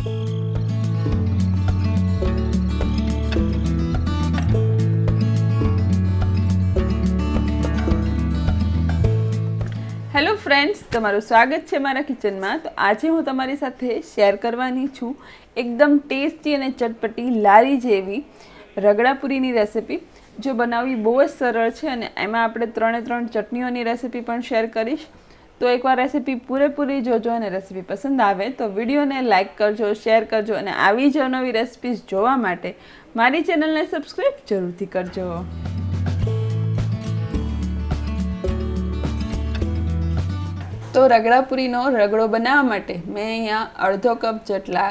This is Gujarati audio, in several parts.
હેલો ફ્રેન્ડ્સ, તમારું સ્વાગત છે મારા કિચનમાં। તો આજે હું તમારી સાથે શેર કરવાની છું એકદમ ટેસ્ટી અને ચટપટી લારી જેવી રગડાપુરીની રેસિપી, જો બનાવવી બહુ જ સરળ છે અને એમાં આપણે 3 ચટણીઓની રેસિપી પણ શેર કરીશ। તો એકવાર રેસિપી પૂરેપૂરી જોજો અને રેસિપી પસંદ આવે તો વિડીયોને લાઇક કરજો, શેર કરજો અને આવી જ નવી રેસિપીઝ જોવા માટે મારી ચેનલને સબસ્ક્રાઈબ જરૂરથી કરજો। તો રગડાપુરીનો રગડો બનાવવા માટે મેં અહીંયા અડધો કપ જેટલા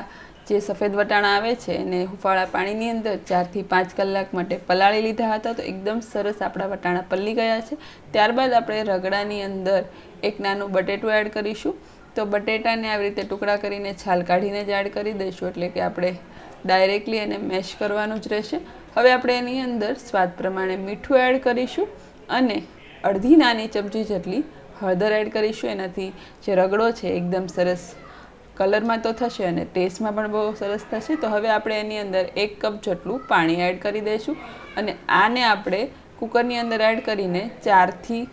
જે સફેદ વટાણા આવે છે એને હુંફાળા પાણીની અંદર 4 થી 5 કલાક માટે પલાળી લીધા હતા। તો એકદમ સરસ આપણા વટાણા પલળી ગયા છે। ત્યારબાદ આપણે રગડાની અંદર એક નાનું બટેટું એડ કરીશું। તો બટેટાને આવી રીતે ટુકડા કરીને છાલ કાઢીને જ એડ કરી દઈશું, એટલે કે આપણે ડાયરેક્ટલી એને મેશ કરવાનું જ રહેશે। હવે આપણે એની અંદર સ્વાદ પ્રમાણે મીઠું એડ કરીશું અને અડધી નાની ચમચી જેટલી હળદર એડ કરીશું। એનાથી જે રગડો છે એકદમ સરસ કલરમાં તો થશે અને ટેસ્ટમાં પણ બહુ સરસ થશે। તો હવે આપણે એની અંદર 1 કપ જેટલું પાણી એડ કરી દઈશું અને આને આપણે કુકરની અંદર એડ કરીને 4 થી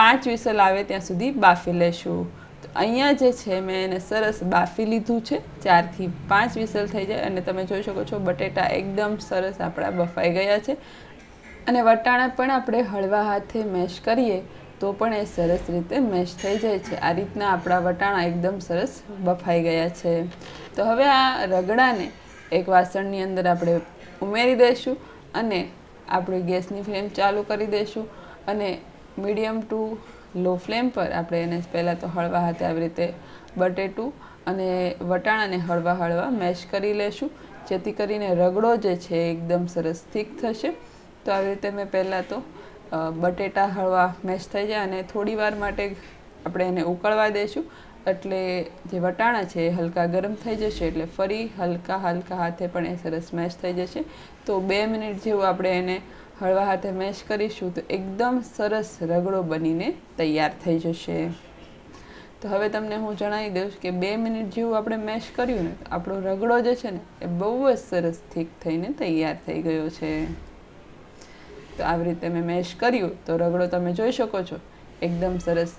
5 વિસલ આવે ત્યાં સુધી બાફી લેશું। તો અહીંયા જે છે મેં એને સરસ બાફી લીધું છે, 4 થી 5 વિસલ થઈ જાય અને તમે જોઈ શકો છો બટેટા એકદમ સરસ આપણા બફાઈ ગયા છે અને વટાણા પણ આપણે હળવા હાથે મેશ કરીએ તો પણ એ સરસ રીતે મેશ થઈ જાય છે। આ રીતના આપણા વટાણા એકદમ સરસ બફાઈ ગયા છે। તો હવે આ રગડાને એક વાસણની અંદર આપણે ઉમેરી દઈશું અને આપણે ગેસની ફ્લેમ ચાલુ કરી દઈશું અને મીડિયમ ટુ લો ફ્લેમ પર આપણે એને પહેલાં તો હળવા હાથે આવી રીતે બટેટું અને વટાણાને હળવા મેશ કરી લેશું, જેથી કરીને રગડો જે છે એકદમ સરસ થીક થશે। તો આવી રીતે મેં પહેલાં તો બટેટા હળવા મેશ થઈ જાય અને થોડી વાર માટે આપણે એને ઉકળવા દઈશું, એટલે જે વટાણા છે એ હલકા ગરમ થઈ જશે એટલે ફરી હલકા હાથે પણ એ સરસ મેશ થઈ જશે। તો 2 મિનિટ જેવું આપણે એને હળવા હાથે મેશ કરીશું તો એકદમ સરસ રગડો બનીને તૈયાર થઈ જશે। તો હવે તમને હું જણાવી દઉં કે 2 મિનિટ જેવું આપણે મેશ કર્યું ને તો આપણો રગડો જે છે ને એ બહુ જ સરસ થીક થઈને તૈયાર થઈ ગયો છે। તો આવી રીતે મેં મેશ કર્યું તો રગડો તમે જોઈ શકો છો એકદમ સરસ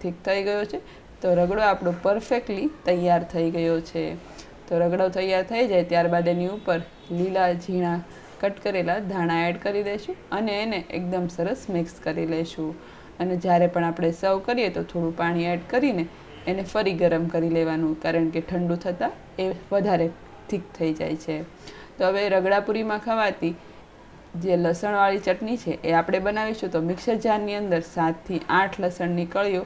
થીક થઈ ગયો છે। તો રગડો આપણો પરફેક્ટલી તૈયાર થઈ ગયો છે। તો રગડો તૈયાર થઈ જાય ત્યારબાદ એની ઉપર લીલા ઝીણા કટ કરેલા ધાણા એડ કરી દઈશું અને એને એકદમ સરસ મિક્સ કરી લઈશું અને જ્યારે પણ આપણે સર્વ કરીએ તો થોડું પાણી એડ કરીને એને ફરી ગરમ કરી લેવાનું, કારણ કે ઠંડુ થતાં એ વધારે થીક થઈ જાય છે। તો હવે રગડાપુરીમાં ખવાતી જે લસણવાળી ચટણી છે એ આપણે બનાવીશું। તો મિક્સર જારની અંદર 7 થી 8 લસણની કળીઓ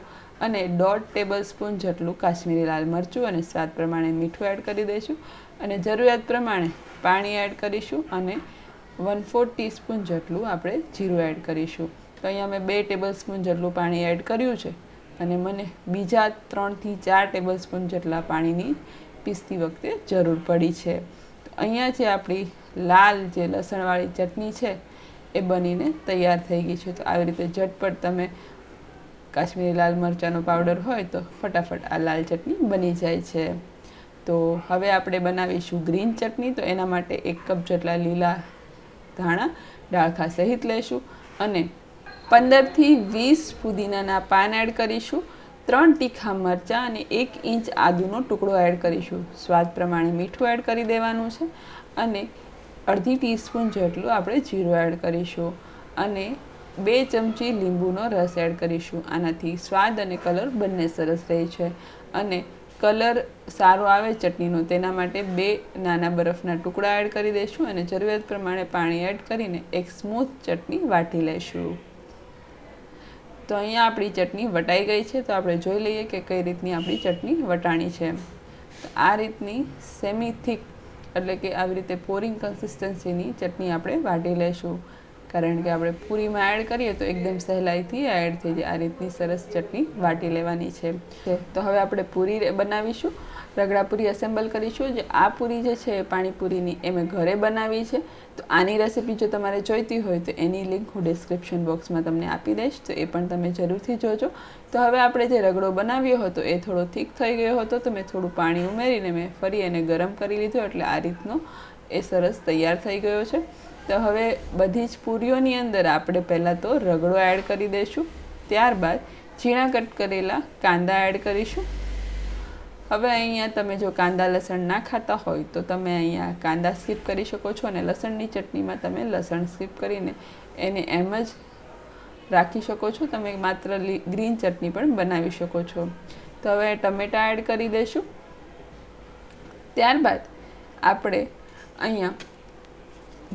અને 1.5 ટેબલ સ્પૂન જેટલું કાશ્મીરી લાલ મરચું અને સ્વાદ પ્રમાણે મીઠું એડ કરી દઈશું અને જરૂરિયાત પ્રમાણે પાણી એડ કરીશું અને 1/4 ટીસ્પૂન જેટલું આપણે જીરું એડ કરીશું। તો અહીંયા મેં 2 ટેબલ સ્પૂન જેટલું પાણી એડ કર્યું છે અને મને બીજા 3 થી 4 ટેબલ સ્પૂન જેટલા પાણીની પીસતી વખતે જરૂર પડી છે। તો અહીંયા છે આપણી લાલ જે લસણવાળી ચટણી છે એ બનીને તૈયાર થઈ ગઈ છે। તો આવી રીતે ઝટપટ તમે કાશ્મીરી લાલ મરચાંનો પાવડર હોય તો ફટાફટ આ લાલ ચટણી બની જાય છે। તો હવે આપણે બનાવીશું ગ્રીન ચટણી। તો એના માટે 1 કપ જેટલા લીલા ધાણા ડાળખા સહિત લઈશું અને 15 થી 20 ફુદીનાના પાન એડ કરીશું, 3 તીખા મરચાં અને 1 ઇંચ આદુનો ટુકડો એડ કરીશું। સ્વાદ પ્રમાણે મીઠું એડ કરી દેવાનું છે અને અડધી ટીસ્પૂન જેટલું આપણે જીરું એડ કરીશું અને 2 ચમચી લીંબુનો રસ એડ કરીશું। આનાથી સ્વાદ અને કલર બંને સરસ રહે છે અને કલર સારો આવે ચટણીનો તેના માટે 2 નાના બરફના ટુકડા એડ કરી દઈશું અને જરૂરિયાત પ્રમાણે પાણી એડ કરીને એક સ્મૂથ ચટણી વાટી લઈશું। તો અહીંયા આપણી ચટણી વટાઈ ગઈ છે। તો આપણે જોઈ લઈએ કે કઈ રીતની આપણી ચટણી વટાણી છે। તો આ રીતની સેમી થીક એટલે કે આવી રીતે પોરિંગ કન્સિસ્ટન્સીની ચટણી આપણે વાટી લઈશું, કારણ કે આપણે પૂરીમાં એડ કરીએ તો એકદમ સહેલાઈથી એડ થઈ જાય। આ રીતની સરસ ચટણી વાટી લેવાની છે। તો હવે આપણે પૂરી બનાવીશું। રગડા પૂરી અસેમ્બલ કરીશું. જે આ પૂરી જે છે પાણીપુરીની એ મેં ઘરે બનાવી છે. તો આની રેસીપી જો તમારે જોઈતી હોય તો એની લિંક હું ડિસ્ક્રિપ્શન બોક્સમાં તમને આપી દઈશ, તો એ પણ તમે જરૂરથી જોજો. તો હવે આપણે જે રગડો બનાવ્યો હતો એ થોડો થીક થઈ ગયો હતો, તો મેં થોડું પાણી ઉમેરીને મેં ફરી એને ગરમ કરી લીધો, એટલે આ રીતનો એ સરસ તૈયાર થઈ ગયો છે. તો હવે બધી જ પૂરીઓની અંદર આપણે પહેલાં તો રગડો એડ કરી દઈશું. ત્યારબાદ ઝીણા કટ કરેલા કાંદા એડ કરીશું. હવે અહીંયા તમે જો કાંદા લસણ ના ખાતા હોય તો તમે અહીંયા કાંદા સ્કીપ કરી શકો છો, અને લસણની ચટણીમાં તમે લસણ સ્કીપ કરીને એને એમ જ રાખી શકો છો. તમે માત્ર ગ્રીન ચટણી પણ બનાવી શકો છો. તો હવે ટમેટાં એડ કરી દઈશું. ત્યારબાદ આપણે અહીંયા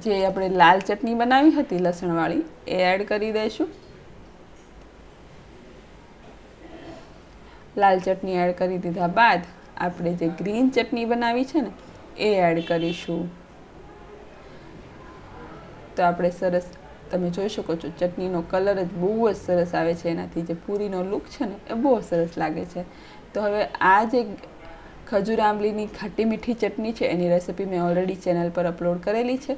જે આપણે લાલ ચટણી બનાવી હતી લસણવાળી એ એડ કરી દઈશું. લાલ ચટણી એડ કરી દીધા બાદ આપણે જે ગ્રીન ચટણી બનાવી છે ને એ એડ કરીશું. તો આપણે સરસ તમે જોઈ શકો છો ચટણીનો કલર જ બહુ જ સરસ આવે છે, એનાથી જે પૂરીનો લુક છે ને એ બહુ સરસ લાગે છે. તો હવે આ જે ખજૂર આંબલીની ખાટી મીઠી ચટણી છે એની રેસીપી મેં ઓલરેડી ચેનલ પર અપલોડ કરેલી છે,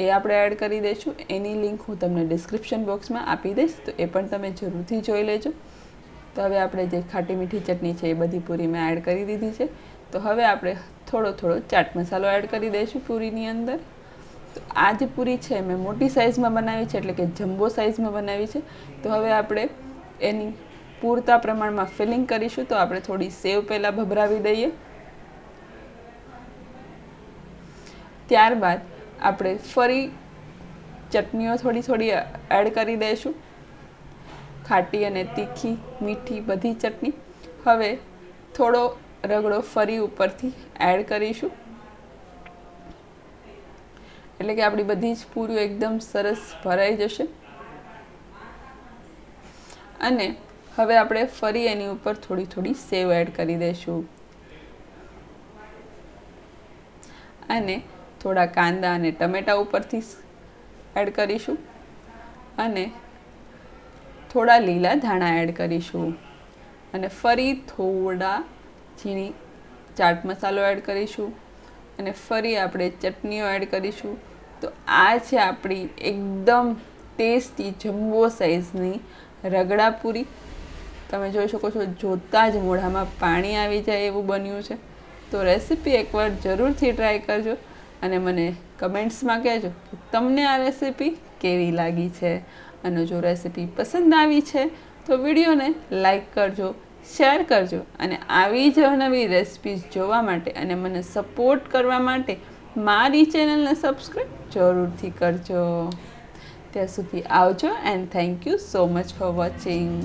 એ આપણે એડ કરી દઈશું. એની લિંક હું તમને ડિસ્ક્રિપ્શન બોક્સમાં આપી દઈશ, તો એ પણ તમે જરૂરથી જોઈ લેજો. તો હવે આપણે જે ખાટી મીઠી ચટણી છે એ બધી પૂરી મેં એડ કરી દીધી છે. તો હવે આપણે થોડો ચાટ મસાલો એડ કરી દઈશું પૂરીની અંદર. તો આ જે પૂરી છે મેં મોટી સાઇઝમાં બનાવી છે, એટલે કે જમ્બો સાઇઝમાં બનાવી છે. તો હવે આપણે એની પૂરતા પ્રમાણમાં ફિલિંગ કરીશું. તો આપણે થોડી સેવ પહેલાં ભભરાવી દઈએ. ત્યારબાદ આપણે ફરી ચટણીઓ થોડી એડ કરી દઈશું, ખાટી અને તીખી મીઠી બધી ચટણી. હવે થોડો રગડો ફરી ઉપરથી એડ કરીશું, એટલે કે આપણી બધી જ પૂરીઓ એકદમ સરસ ભરાઈ જશે. અને હવે આપણે ફરી એની ઉપર થોડી સેવ એડ કરી દઈશું, અને થોડા કાંદા અને ટમેટા ઉપરથી એડ કરીશું, અને થોડા લીલા ધાણા એડ કરીશું, અને ફરી થોડા ઝીણી ચાટ મસાલો એડ કરીશું, અને ફરી આપણે ચટણીઓ એડ કરીશું. તો આ છે આપણી એકદમ ટેસ્ટી જમ્બો સાઇઝની રગડા પૂરી. તમે જોઈ શકો છો જોતાં જ મોઢામાં પાણી આવી જાય એવું બન્યું છે. તો રેસીપી એકવાર જરૂરથી ટ્રાય કરજો, અને મને કમેન્ટ્સમાં કહેજો કે તમને આ રેસીપી કેવી લાગી છે. અને જો રેસીપી પસંદ આવી છે તો વિડીયોને લાઈક કરજો, શેર કરજો, અને આવી જ નવી રેસિપીઝ જોવા માટે અને મને સપોર્ટ કરવા માટે મારી ચેનલને સબસ્ક્રાઈબ જરૂરથી કરજો. ત્યાં સુધી આવજો, and thank you so much for watching.